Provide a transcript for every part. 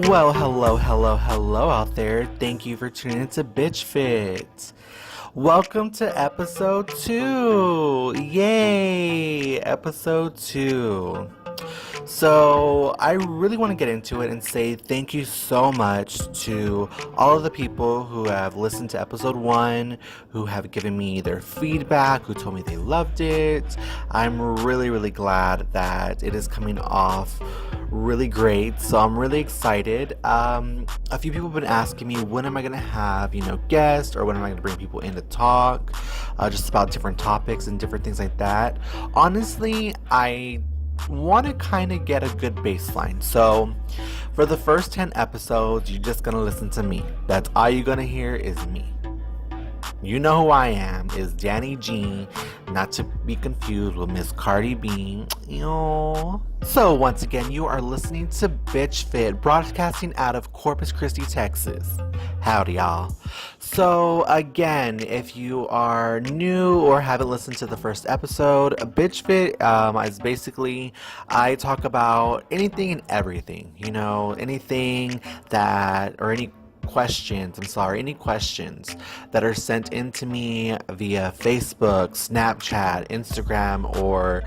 Well, hello out there. Thank you for tuning into BitchFit. Welcome to episode 2. Yay! Episode 2. So, I really want to get into it and say thank you so much to all of the people who have listened to episode 1, who have given me their feedback, who told me they loved it. I'm really glad that it is coming off really great, so I'm really excited. A few people have been asking me when am I going to have, guests, or when am I going to bring people in to talk, just about different topics and different things like that. Honestly, I want to kind of get a good baseline. So for the first 10 episodes, you're just going to listen to me. That's all you're going to hear is me. You know who I am, is Danny G, not to be confused with Miss Cardi B. So once again, you are listening to BitchFit, broadcasting out of Corpus Christi, Texas. Howdy, y'all. So again, if you are new or haven't listened to the first episode, BitchFit is basically, I talk about anything and everything, anything that, or any questions that are sent in to me via Facebook, Snapchat, Instagram, or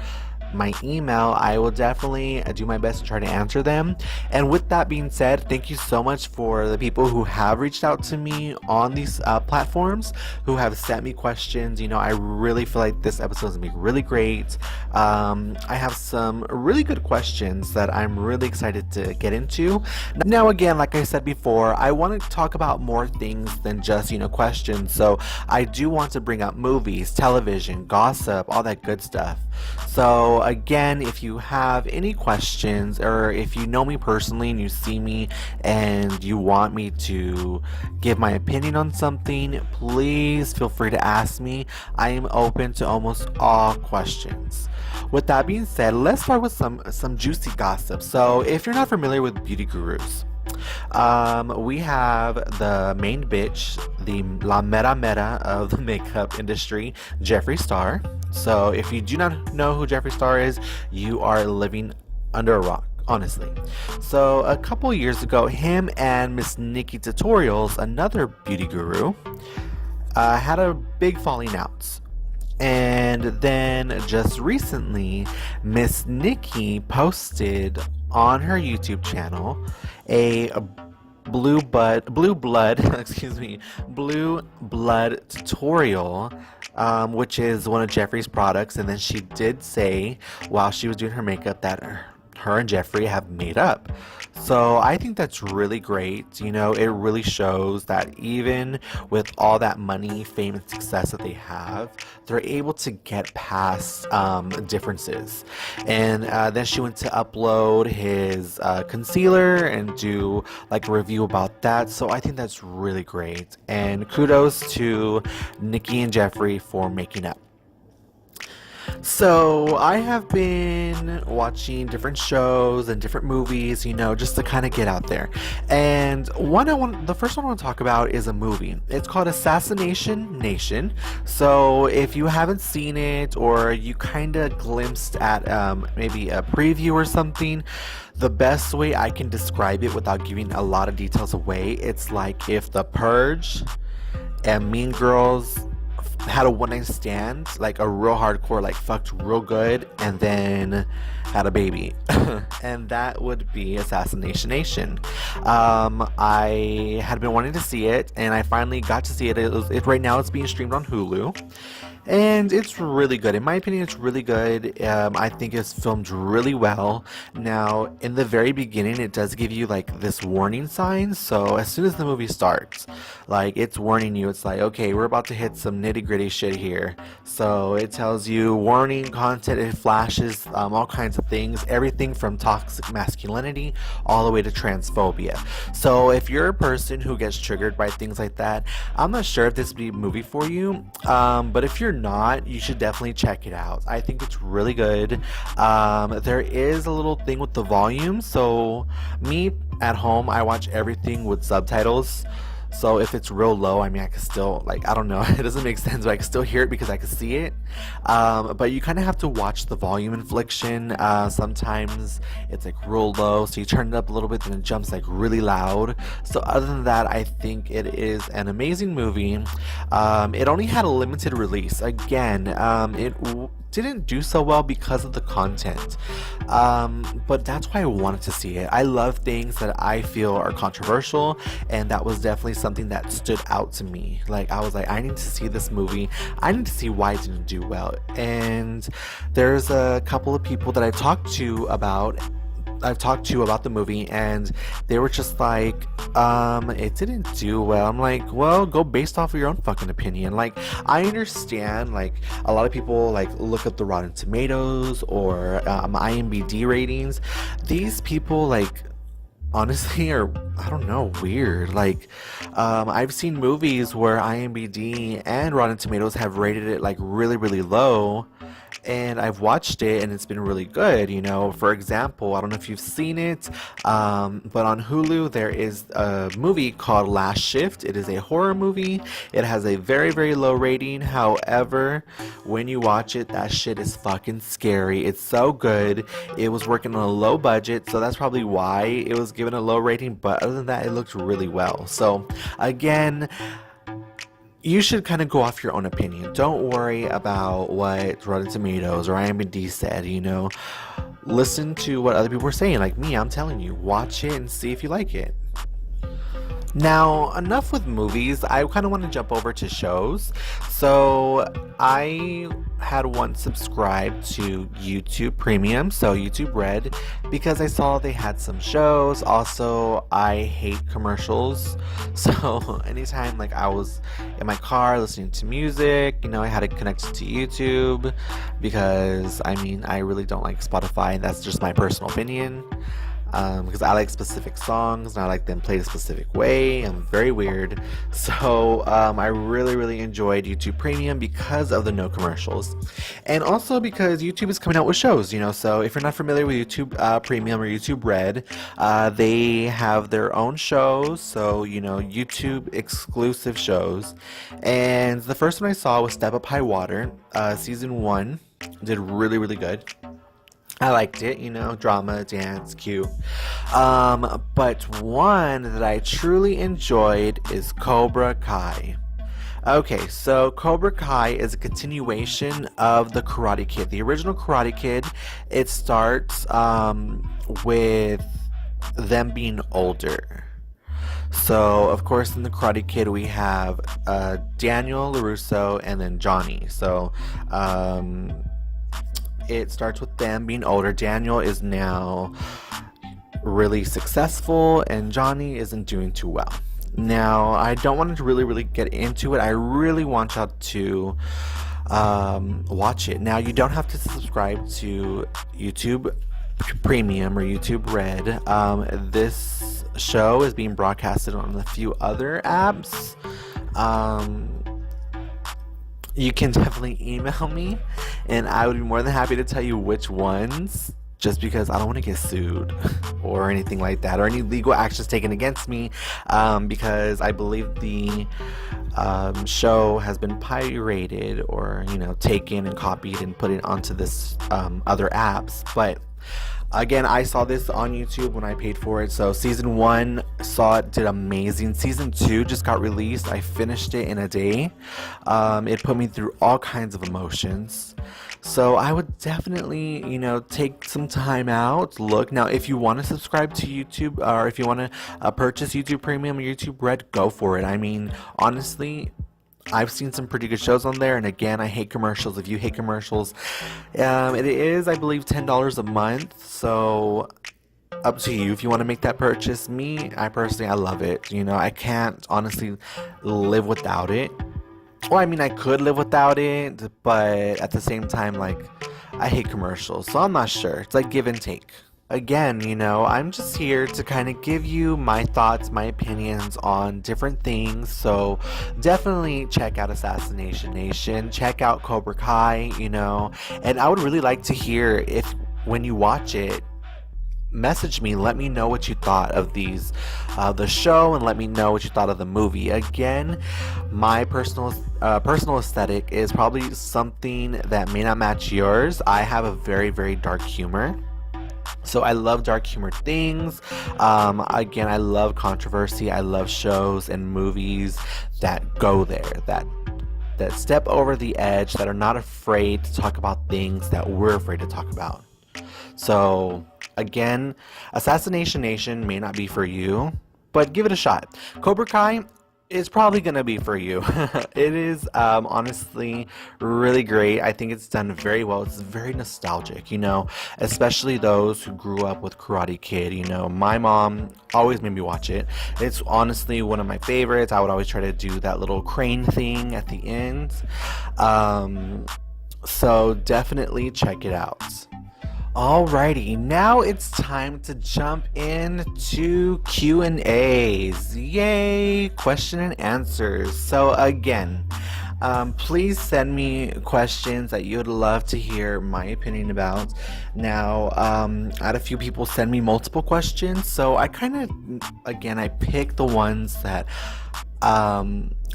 my email. I will definitely do my best to try to answer them. And with that being said, thank you so much for the people who have reached out to me on these platforms, who have sent me questions. I really feel like this episode is going to be really great. I have some really good questions that I'm really excited to get into. Now again, like I said before, I want to talk about more things than just, questions. So I do want to bring up movies, television, gossip, all that good stuff. So again, if you have any questions, or if you know me personally and you see me and you want me to give my opinion on something, please feel free to ask me. I am open to almost all questions. With that being said, let's start with some juicy gossip. So if you're not familiar with beauty gurus, we have the main bitch, the la mera of the makeup industry, Jeffree Star. So if you do not know who Jeffree Star is, you are living under a rock, honestly. So a couple years ago, him and Miss Nikki Tutorials, another beauty guru, had a big falling out. And then just recently, Miss Nikki posted on her YouTube channel a blue blood tutorial, which is one of Jeffree's products. And then she did say, while she was doing her makeup, that her and Jeffree have made up. So I think that's really great. It really shows that even with all that money, fame, and success that they have, they're able to get past differences. And then she went to upload his concealer and do like a review about that. So I think that's really great. And kudos to Nikki and Jeffree for making up. So I have been watching different shows and different movies, just to kind of get out there. And the first one I want to talk about is a movie. It's called Assassination Nation. So if you haven't seen it, or you kind of glimpsed at maybe a preview or something, the best way I can describe it without giving a lot of details away, it's like if The Purge and Mean Girls had a one-night stand, like a real hardcore, like fucked real good, and then had a baby. And that would be Assassination Nation. I had been wanting to see it, and I finally got to see it. Right now it's being streamed on Hulu. And it's really good. In my opinion, it's really good. I think it's filmed really well. Now, in the very beginning, it does give you like this warning sign. So as soon as the movie starts, like it's warning you. It's like, okay, we're about to hit some nitty gritty shit here. So it tells you warning content. It flashes all kinds of things. Everything from toxic masculinity all the way to transphobia. So if you're a person who gets triggered by things like that, I'm not sure if this would be a movie for you. But if you're not, you should definitely check it out. I think it's really good. There is a little thing with the volume. So me at home, I watch everything with subtitles. So if it's real low, I mean, I can still, like, I don't know, it doesn't make sense, but I can still hear it because I can see it. But you kind of have to watch the volume inflection. Sometimes it's like real low, so you turn it up a little bit, then it jumps like really loud. So other than that, I think it is an amazing movie. It only had a limited release. Again, didn't do so well because of the content. But that's why I wanted to see it. I love things that I feel are controversial, and that was definitely something that stood out to me. Like, I was like, I need to see this movie. I need to see why it didn't do well. And there's a couple of people that I've talked to about the movie, and they were just like, it didn't do well. I'm like, well, go based off of your own fucking opinion. Like, I understand, like, a lot of people, like, look at the Rotten Tomatoes or IMDb ratings. These people, like, honestly are, I don't know, weird. Like, I've seen movies where IMDb and Rotten Tomatoes have rated it, like, really, really low, and I've watched it and it's been really good. For example, I don't know if you've seen it, but on Hulu there is a movie called Last Shift. It is a horror movie. It has a very, very low rating. However, when you watch it, that shit is fucking scary. It's so good. It was working on a low budget, so that's probably why it was given a low rating, but other than that, it looked really well. So again, you should kind of go off your own opinion. Don't worry about what Rotten Tomatoes or IMDb said, Listen to what other people are saying. Like me, I'm telling you, watch it and see if you like it. Now, enough with movies. I kind of want to jump over to shows. So, I had once subscribed to YouTube Premium, so YouTube Red, because I saw they had some shows. Also, I hate commercials. So, anytime like I was in my car listening to music, I had to connect it to YouTube because I really don't like Spotify. That's just my personal opinion. Because I like specific songs and I like them played a specific way. I'm very weird. So I really, really enjoyed YouTube Premium because of the no commercials. And also because YouTube is coming out with shows, So if you're not familiar with YouTube Premium or YouTube Red, they have their own shows. So, YouTube exclusive shows. And the first one I saw was Step Up High Water. Season 1 did really, really good. I liked it, drama, dance, cute. But one that I truly enjoyed is Cobra Kai. Okay, so Cobra Kai is a continuation of the Karate Kid. The original Karate Kid, it starts with them being older. So, of course, in the Karate Kid, we have Daniel LaRusso and then Johnny. So, it starts with them being older. Daniel is now really successful and Johnny isn't doing too well. Now, I don't want to really get into it. I really want y'all to watch it. Now, you don't have to subscribe to YouTube Premium or YouTube Red. This show is being broadcasted on a few other apps. You can definitely email me and I would be more than happy to tell you which ones, just because I don't want to get sued or anything like that, or any legal actions taken against me, because I believe the show has been pirated or taken and copied and put it onto this other apps. But again, I saw this on YouTube when I paid for it. So season 1 did amazing. Season 2 just got released. I finished it in a day. It put me through all kinds of emotions. So I would definitely, take some time out. Look, now if you want to subscribe to YouTube, or if you want to purchase YouTube Premium or YouTube Red, go for it. Honestly, I've seen some pretty good shows on there, and again, I hate commercials. If you hate commercials, it is, I believe, $10 a month, so up to you if you want to make that purchase. I personally, I love it. I can't honestly live without it. Well, I could live without it, but at the same time, I hate commercials, so I'm not sure. It's like give and take. Again, I'm just here to kind of give you my thoughts, my opinions on different things. So definitely check out Assassination Nation, check out Cobra Kai, and I would really like to hear if when you watch it, message me. Let me know what you thought of the show, and let me know what you thought of the movie. Again, my personal aesthetic is probably something that may not match yours. I have a very, very dark humor. So I love dark humor things. Again, I love controversy. I love shows and movies that go there, that step over the edge, that are not afraid to talk about things that we're afraid to talk about. So again, Assassination Nation may not be for you, but give it a shot. Cobra Kai is probably gonna be for you. It is honestly really great. I think it's done very well. It's very nostalgic, especially those who grew up with Karate Kid. My mom always made me watch it. It's honestly one of my favorites. I would always try to do that little crane thing at the end. So definitely check it out. Alrighty, now it's time to jump into Q&As. Yay, question and answers. So again, please send me questions that you'd love to hear my opinion about. Now, I had a few people send me multiple questions, so I picked the ones that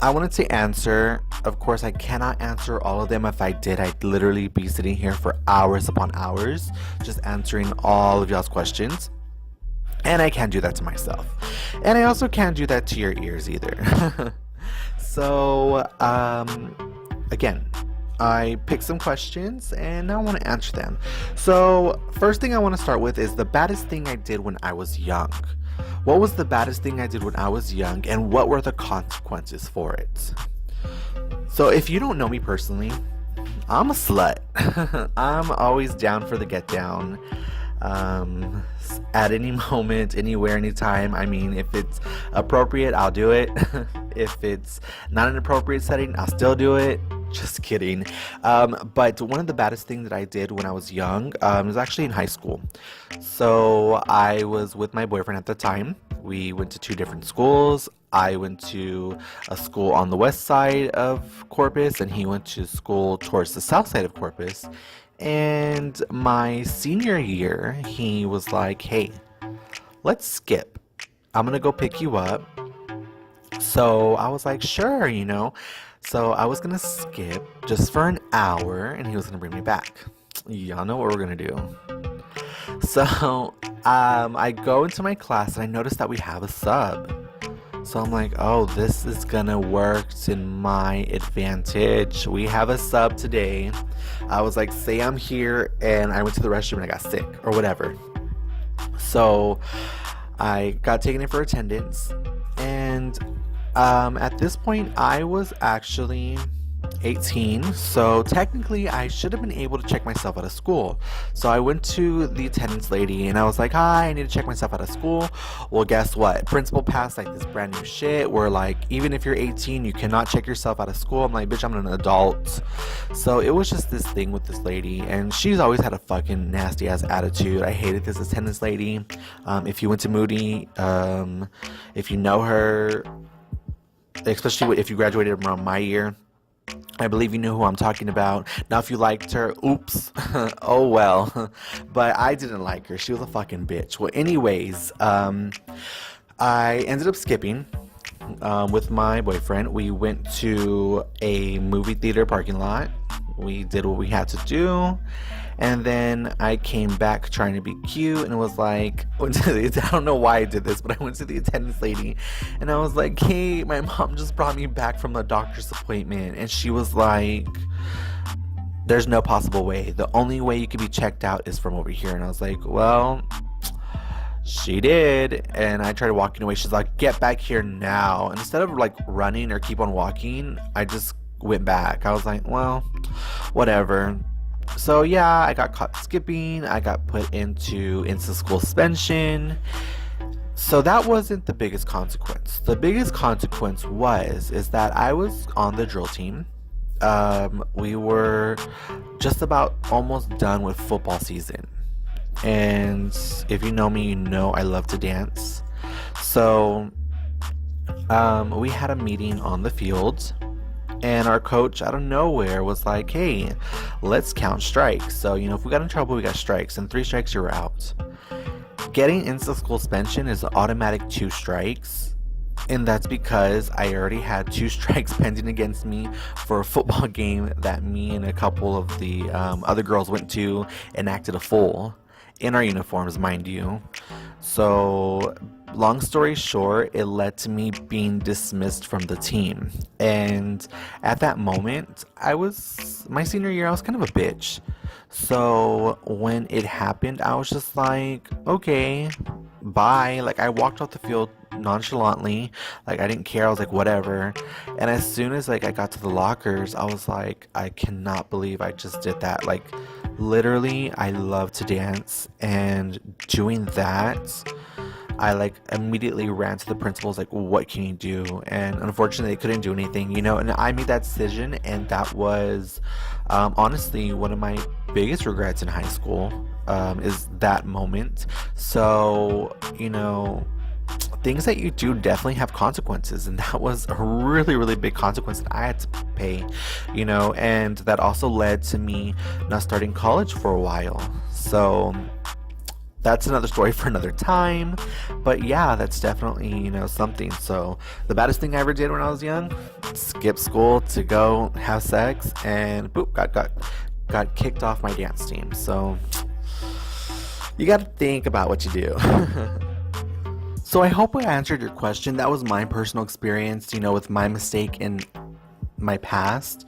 I wanted to answer. Of course, I cannot answer all of them. If I did, I'd literally be sitting here for hours upon hours just answering all of y'all's questions. And I can't do that to myself. And I also can't do that to your ears either. So, again, I picked some questions and I want to answer them. So, first thing I want to start with is the baddest thing I did when I was young. What was the baddest thing I did when I was young, and what were the consequences for it? So if you don't know me personally, I'm a slut. I'm always down for the get down. At any moment, anywhere, anytime. I mean, if it's appropriate, I'll do it. If it's not an appropriate setting, I'll still do it. Just kidding. But one of the baddest things that I did when I was young was actually in high school. So I was with my boyfriend at the time. We went to 2 different schools. I went to a school on the west side of Corpus, and he went to school towards the south side of Corpus. And my senior year, he was like, hey, let's skip. I'm gonna go pick you up. So I was like, sure, So I was gonna skip just for an hour, and he was gonna bring me back. Y'all know what we're gonna do. So I go into my class, and I notice that we have a sub. So I'm like, oh, this is gonna work to my advantage. We have a sub today. I was like, say I'm here and I went to the restroom and I got sick or whatever. So I got taken in for attendance, and at this point I was actually 18, so technically I should have been able to check myself out of school. So I went to the attendance lady and I was like, hi, I need to check myself out of school. Well, guess what? Principal passed like this brand new shit where like, even if you're 18, you cannot check yourself out of school. I'm like, bitch, I'm an adult. So it was just this thing with this lady, and she's always had a fucking nasty ass attitude. I hated this attendance lady. If you went to Moody, if you know her, especially if you graduated around my year, I believe you know who I'm talking about. Now, if you liked her, oops. Oh well. But I didn't like her. She was a fucking bitch. Well, anyways, I ended up skipping with my boyfriend. We went to a movie theater parking lot. We did what we had to do. And then I came back trying to be cute, and it was like, I don't know why I did this, but I went to the attendance lady and I was like, hey, my mom just brought me back from the doctor's appointment. And she was like, there's no possible way. The only way you can be checked out is from over here. And I was like, well, she did. And I tried walking away. She's like, get back here now. And instead of like running or keep on walking, I just went back. I was like, well, whatever. So yeah, I got caught skipping. I got put into school suspension. So that wasn't the biggest consequence. The biggest consequence is that I was on the drill team. We were just about almost done with football season. And if you know me, you know I love to dance. So we had a meeting on the field. And our coach out of nowhere was like, hey, let's count strikes. So, if we got in trouble, we got strikes. And 3 strikes, you were out. Getting instant school suspension is automatic 2 strikes. And that's because I already had 2 strikes pending against me for a football game that me and a couple of the other girls went to and acted a fool in our uniforms, mind you. So, long story short, it led to me being dismissed from the team. And at that moment, my senior year, I was kind of a bitch. So, when it happened, I was just like, okay, bye. Like, I walked off the field nonchalantly, like I didn't care. I was like, whatever. And as soon as like I got to the lockers, I was like, I cannot believe I just did that. Like, literally, I love to dance, and doing that, I like immediately ran to the principals like, what can you do? And unfortunately they couldn't do anything, and I made that decision, and that was honestly one of my biggest regrets in high school, is that moment. So things that you do definitely have consequences, and that was a really, really big consequence that I had to pay, and that also led to me not starting college for a while. So that's another story for another time, but yeah, that's definitely something. So the baddest thing I ever did when I was young, skip school to go have sex, and boop, got kicked off my dance team. So you got to think about what you do. So I hope I answered your question. That was my personal experience, with my mistake in my past.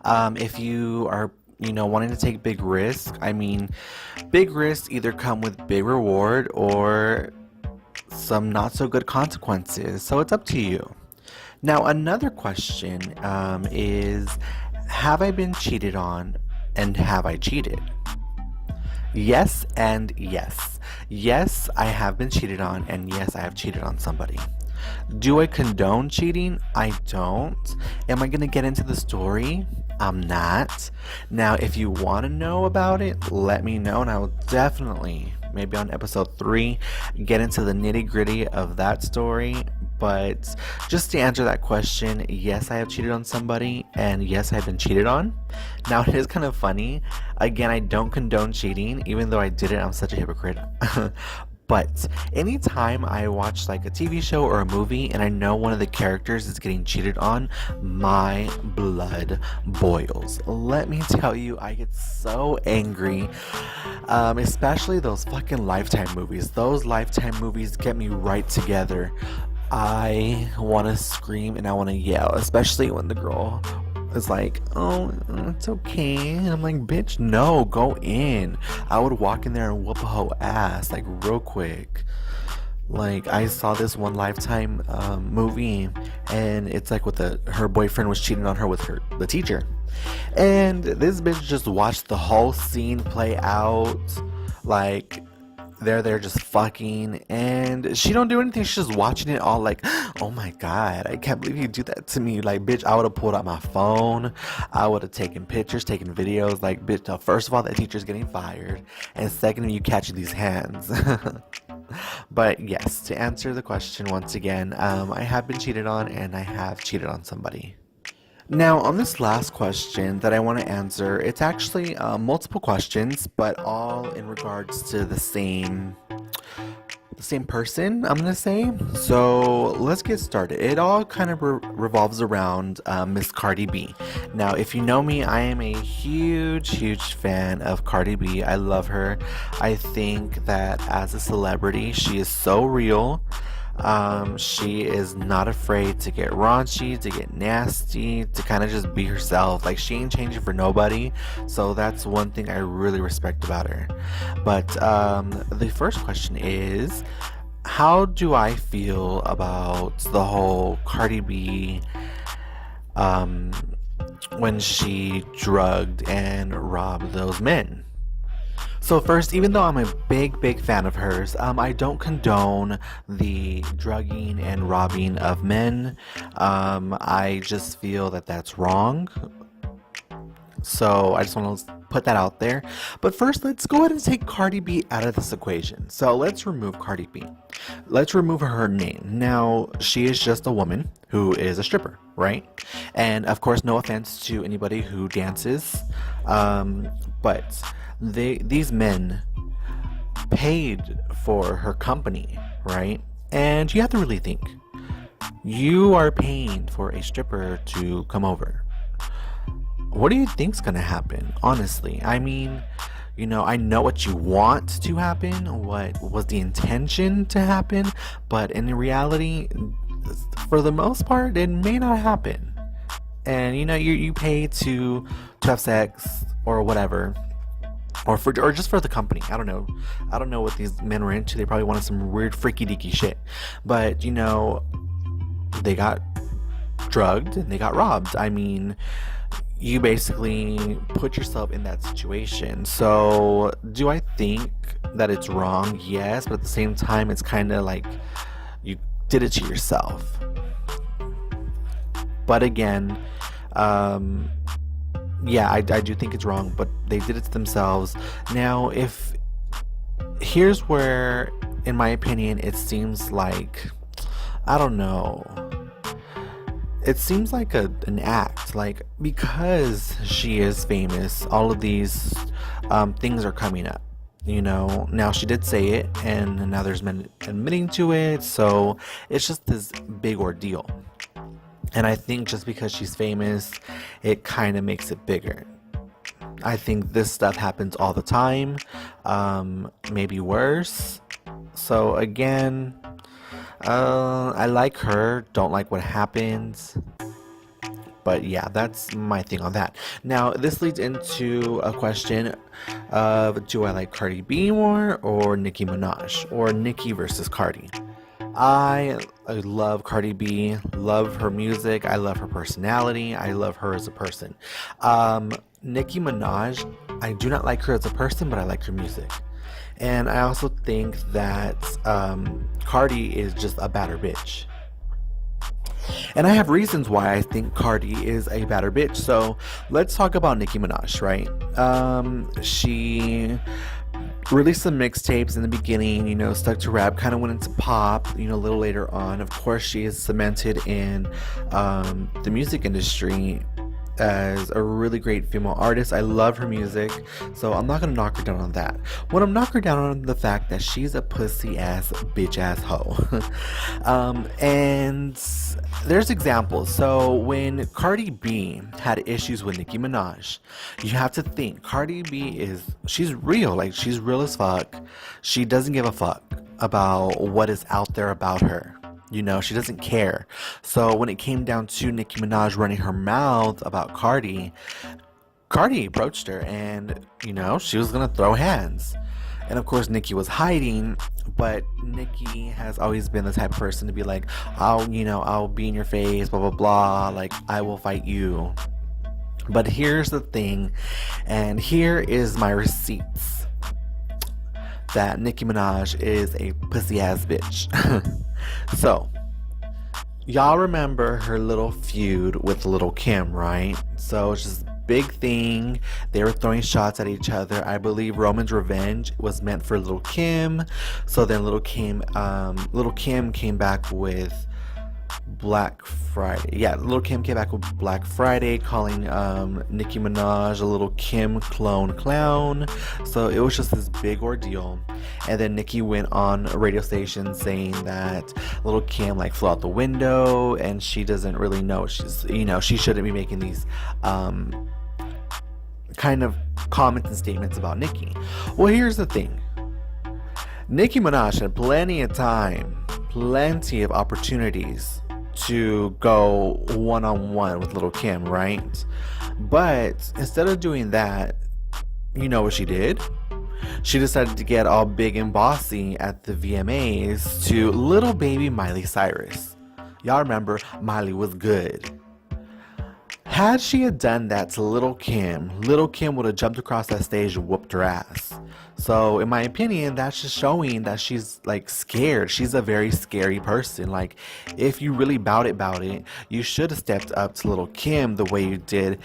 If you are, wanting to take big risks, big risks either come with big reward or some not so good consequences. So it's up to you. Now, another question is, have I been cheated on, and have I cheated? Yes and yes. Yes, I have been cheated on, and yes, I have cheated on somebody. Do I condone cheating? I don't. Am I going to get into the story? I'm not. Now, if you want to know about it, let me know, and I will definitely, maybe on episode 3, get into the nitty-gritty of that story. But just to answer that question, yes, I have cheated on somebody, and yes, I've been cheated on. Now, it is kind of funny. Again, I don't condone cheating, even though I did it. I'm such a hypocrite. But anytime I watch like a TV show or a movie and I know one of the characters is getting cheated on, my blood boils. Let me tell you, I get so angry. Especially those fucking Lifetime movies. Those Lifetime movies get me right together. I want to scream and I want to yell, especially when the girl is like, oh, it's okay. And I'm like, bitch, no, go in. I would walk in there and whoop a hoe ass, like, real quick. Like, I saw this one Lifetime movie, and it's like her boyfriend was cheating on her with the teacher. And this bitch just watched the whole scene play out. Like, they're there just fucking, and she don't do anything. She's just watching it all like, oh my god, I can't believe you do that to me. Like, bitch, I would have pulled out my phone. I would have taken pictures, taken videos. Like, bitch, first of all, that teacher's getting fired, and second, you catching these hands. But yes, to answer the question once again, I have been cheated on, and I have cheated on somebody. Now, on this last question that I want to answer, it's actually multiple questions, but all in regards to the same person, I'm going to say. So let's get started. It all kind of revolves around Miss Cardi B. Now, if you know me, I am a huge fan of Cardi B. I love her. I think that as a celebrity, she is so real. She is not afraid to get raunchy, to get nasty, to kind of just be herself. Like, she ain't changing for nobody. So that's one thing I really respect about her. But the first question is, how do I feel about the whole Cardi B when she drugged and robbed those men? So first, even though I'm a big fan of hers, I don't condone the drugging and robbing of men. I just feel that that's wrong. So I just want to put that out there. But first, let's go ahead and take Cardi B out of this equation. So let's remove Cardi B. Let's remove her name. Now, she is just a woman who is a stripper, right? And of course, no offense to anybody who dances, but these men paid for her company, right? And you have to really think. You are paying for a stripper to come over. What do you think's gonna happen? Honestly, I mean, I know what you want to happen, what was the intention to happen, but in reality, for the most part, it may not happen. And you pay to have sex or whatever, or just for the company. I don't know. I don't know what these men were into. They probably wanted some weird freaky deaky shit. But they got drugged and they got robbed. I mean, you basically put yourself in that situation. So do I think that it's wrong? Yes, but at the same time, it's kind of like you did it to yourself. But again, yeah, I do think it's wrong, but they did it to themselves. Now, here's where, in my opinion, it seems like, I don't know, it seems like an act, like, because she is famous, all of these things are coming up. Now she did say it, and now there's men admitting to it, so it's just this big ordeal. And I think just because she's famous, it kind of makes it bigger. I think this stuff happens all the time, maybe worse. So again, I like her, don't like what happens. But yeah, that's my thing on that. Now, this leads into a question of, do I like Cardi B more or Nicki Minaj? Or Nicki versus Cardi? I love Cardi B, love her music, I love her personality, I love her as a person. Nicki Minaj, I do not like her as a person, but I like her music. And I also think that Cardi is just a badder bitch. And I have reasons why I think Cardi is a badder bitch. So let's talk about Nicki Minaj, right? She released some mixtapes in the beginning, stuck to rap, kind of went into pop, a little later on. Of course, she is cemented in the music industry as a really great female artist. I love her music, so I'm not gonna knock her down on that. When I'm knock her down on the fact that she's a pussy ass bitch ass hoe. And there's examples. So when Cardi B had issues with Nicki Minaj, you have to think Cardi B she's real, like she's real as fuck. She doesn't give a fuck about what is out there about her. She doesn't care. So when it came down to Nicki Minaj running her mouth about Cardi approached her and, she was going to throw hands. And of course, Nicki was hiding, but Nicki has always been the type of person to be like, I'll be in your face, blah, blah, blah. Like, I will fight you. But here's the thing, and here is my receipts, that Nicki Minaj is a pussy ass bitch. So, y'all remember her little feud with Lil' Kim, right? So it's just a big thing. They were throwing shots at each other. I believe Roman's revenge was meant for Lil' Kim. So then Lil' Kim came back with Black Friday. Yeah, Lil' Kim came back with Black Friday, calling Nicki Minaj a Lil' Kim clown. So it was just this big ordeal. And then Nicki went on a radio station saying that Lil' Kim flew out the window and she doesn't really know. She shouldn't be making these kind of comments and statements about Nicki. Well, here's the thing. Nicki Minaj had plenty of time, plenty of opportunities to go one-on-one with Lil' Kim, right? But instead of doing that, you know what she did? She decided to get all big and bossy at the VMAs to little baby Miley Cyrus. Y'all remember, Miley was good. Had she had done that to Lil' Kim would have jumped across that stage and whooped her ass. So, in my opinion, that's just showing that she's, scared. She's a very scary person. If you really bout it, you should have stepped up to Lil' Kim the way you did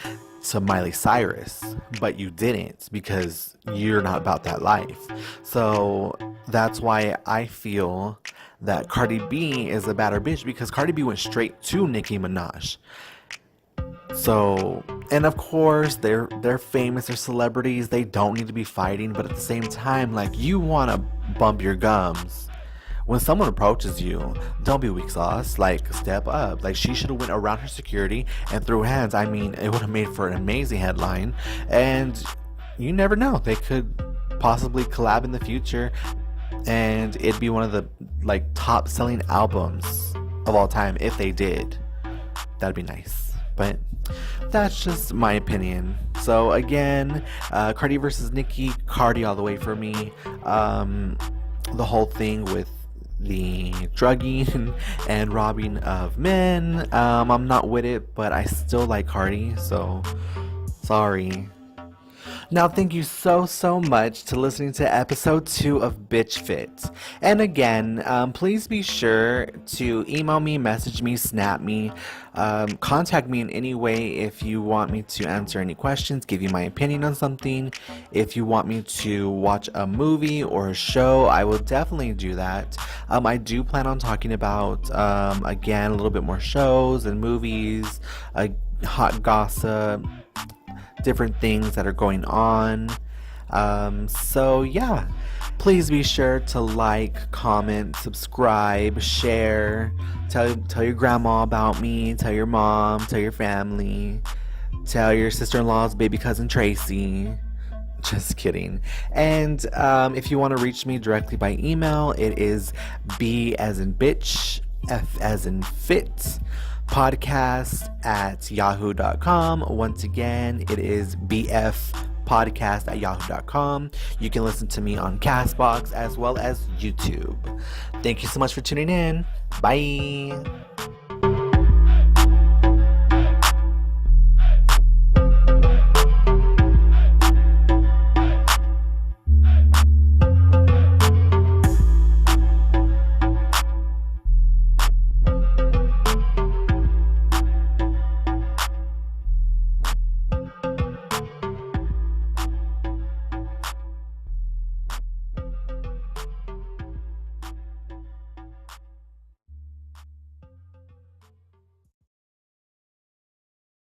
to Miley Cyrus. But you didn't, because you're not about that life. So, that's why I feel that Cardi B is a badder bitch, because Cardi B went straight to Nicki Minaj. So, And of course, they're famous, they're celebrities, they don't need to be fighting, but at the same time, like, you want to bump your gums. When someone approaches you, don't be weak sauce. Like, step up. Like, she should have went around her security and threw hands. I mean, it would have made for an amazing headline. And you never know, they could possibly collab in the future, and it'd be one of the like top selling albums of all time if they did. That'd be nice. But that's just my opinion. So again, Cardi versus Nicki, Cardi all the way for me. The whole thing with the drugging and robbing of men, I'm not with it, but I still like Cardi, so sorry. Now, thank you so much to listening to episode 2 of BitchFit. And again, please be sure to email me, message me, snap me, contact me in any way if you want me to answer any questions, give you my opinion on something. If you want me to watch a movie or a show, I will definitely do that. I do plan on talking about, again, a little bit more shows and movies, hot gossip, different things that are going on. So yeah, please be sure to like, comment, subscribe, share, tell your grandma about me, tell your mom, tell your family, tell your sister-in-law's baby cousin Tracy. Just kidding. And if you want to reach me directly by email, it is B as in bitch, F as in fit, podcast@yahoo.com. Once again, it is bfpodcast@yahoo.com. You can listen to me on Castbox as well as YouTube. Thank you so much for tuning in. Bye.